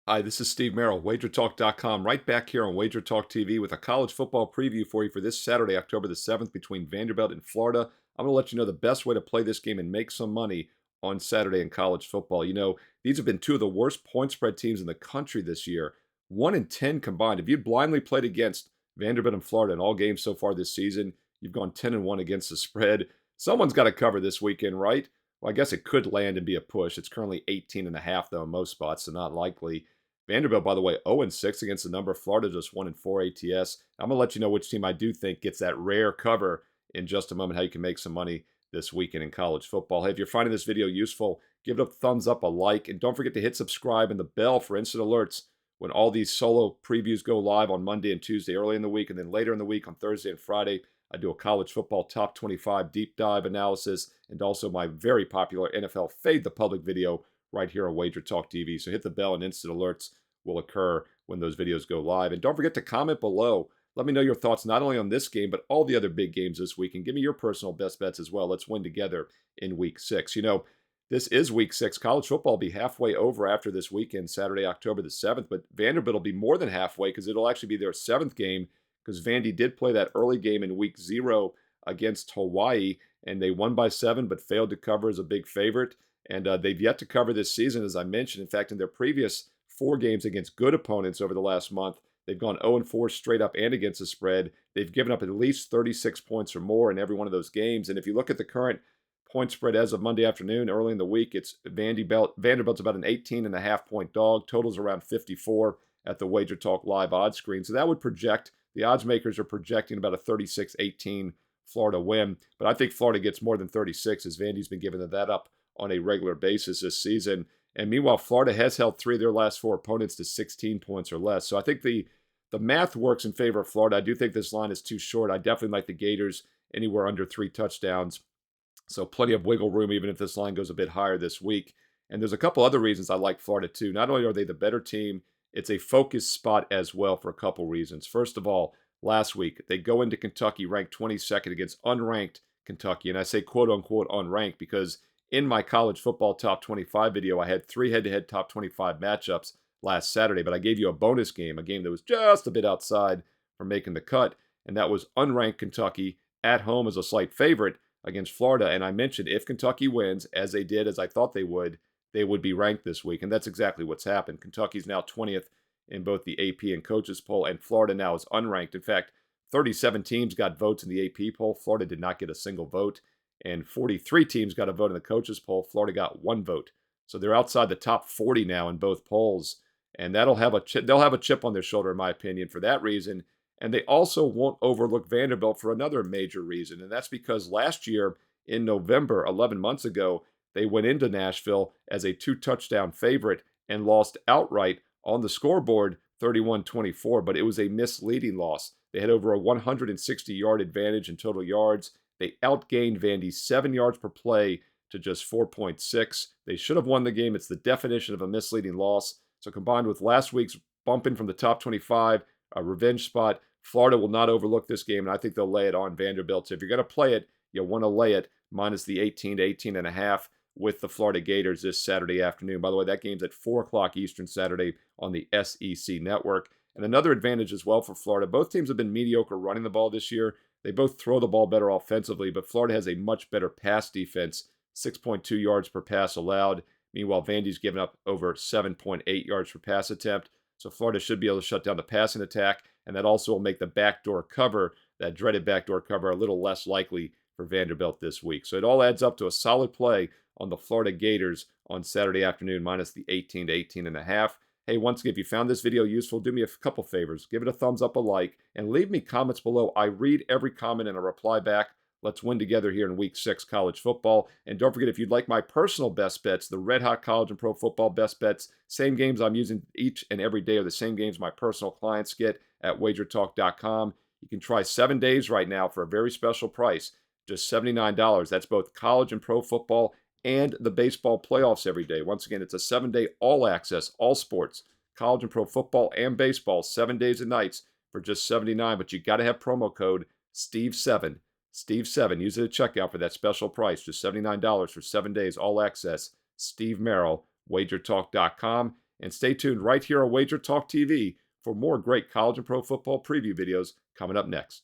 Hi, this is Steve Merrill, WagerTalk.com, right back here on Wager Talk TV with a college football preview for you for this Saturday, October the 7th, between Vanderbilt and Florida. I'm going to let you know the best way to play this game and make some money on Saturday in college football. These have been two of the worst point spread teams in the country this year, 1-10 combined. If you blindly played against Vanderbilt and Florida in all games so far this season, you've gone 10-1 against the spread. Someone's got to cover this weekend, right? Well, I guess it could land and be a push. It's currently 18.5, though, in most spots, so not likely. Vanderbilt, by the way, 0-6 against the number. Florida just 1-4 ATS. I'm going to let you know which team I do think gets that rare cover in just a moment, how you can make some money this weekend in college football. Hey, if you're finding this video useful, give it a thumbs up, a like, and don't forget to hit subscribe and the bell for instant alerts when all these solo previews go live on Monday and Tuesday early in the week, and then later in the week on Thursday and Friday. I do a college football top 25 deep dive analysis and also my very popular NFL Fade the Public video right here on Wager Talk TV. So hit the bell and instant alerts will occur when those videos go live. And don't forget to comment below. Let me know your thoughts not only on this game, but all the other big games this week. And give me your personal best bets as well. Let's win together in week 6. This is week 6. College football will be halfway over after this weekend, Saturday, October the 7th. But Vanderbilt will be more than halfway because it'll actually be their 7th game because Vandy did play that early game in week 0 against Hawaii. And they won by 7 but failed to cover as a big favorite. And they've yet to cover this season, as I mentioned. In fact, in their previous 4 games against good opponents over the last month, they've gone 0-4 straight up and against the spread. They've given up at least 36 points or more in every one of those games. And if you look at the current point spread as of Monday afternoon, early in the week, it's Vanderbilt's about an 18.5 point dog. Totals around 54 at the Wager Talk live odds screen. So that would project, the odds makers are projecting about a 36-18 Florida win. But I think Florida gets more than 36 as Vandy's been giving that up on a regular basis this season. And meanwhile, Florida has held 3 of their last 4 opponents to 16 points or less. So I think the math works in favor of Florida. I do think this line is too short. I definitely like the Gators anywhere under 3 touchdowns. So plenty of wiggle room, even if this line goes a bit higher this week. And there's a couple other reasons I like Florida too. Not only are they the better team, it's a focus spot as well for a couple reasons. First of all, last week, they go into Kentucky ranked 22nd against unranked Kentucky. And I say quote unquote unranked because in my college football top 25 video, I had 3 head-to-head top 25 matchups last Saturday, but I gave you a bonus game, a game that was just a bit outside from making the cut, and that was unranked Kentucky at home as a slight favorite against Florida. And I mentioned if Kentucky wins, as they did, as I thought they would be ranked this week, and that's exactly what's happened. Kentucky's now 20th in both the AP and coaches poll, and Florida now is unranked. In fact, 37 teams got votes in the AP poll. Florida did not get a single vote. And 43 teams got a vote in the coaches poll. Florida got 1 vote. So they're outside the top 40 now in both polls. And they'll have a chip on their shoulder, in my opinion, for that reason. And they also won't overlook Vanderbilt for another major reason. And that's because last year in November, 11 months ago, they went into Nashville as a 2-touchdown favorite and lost outright on the scoreboard 31-24. But it was a misleading loss. They had over a 160-yard advantage in total yards. They outgained Vandy 7 yards per play to just 4.6. They should have won the game. It's the definition of a misleading loss. So combined with last week's bumping from the top 25, a revenge spot, Florida will not overlook this game, and I think they'll lay it on Vanderbilt. So if you're going to play it, you'll want to lay it minus the 18 to 18.5 with the Florida Gators this Saturday afternoon. By the way, that game's at 4 o'clock Eastern Saturday on the SEC network. And another advantage as well for Florida, both teams have been mediocre running the ball this year. They both throw the ball better offensively, but Florida has a much better pass defense, 6.2 yards per pass allowed. Meanwhile, Vandy's given up over 7.8 yards per pass attempt. So Florida should be able to shut down the passing attack, and that also will make the backdoor cover, that dreaded backdoor cover, a little less likely for Vanderbilt this week. So it all adds up to a solid play on the Florida Gators on Saturday afternoon, minus the 18 to 18.5. Hey, once again, if you found this video useful, do me a couple favors. Give it a thumbs up, a like, and leave me comments below. I read every comment and I reply back. Let's win together here in Week 6 college football. And don't forget, if you'd like my personal best bets, the Red Hot College and Pro Football best bets, same games I'm using each and every day are the same games my personal clients get at wagertalk.com. You can try 7 days right now for a very special price, just $79. That's both college and pro football and the baseball playoffs every day. Once again, it's a 7-day all access, all sports, college and pro football and baseball, 7 days and nights for just $79. But you got to have promo code Steve7. Steve7. Use it at checkout for that special price, just $79 for 7 days, all access. Steve Merrill, wagertalk.com. And stay tuned right here on Wager Talk TV for more great college and pro football preview videos coming up next.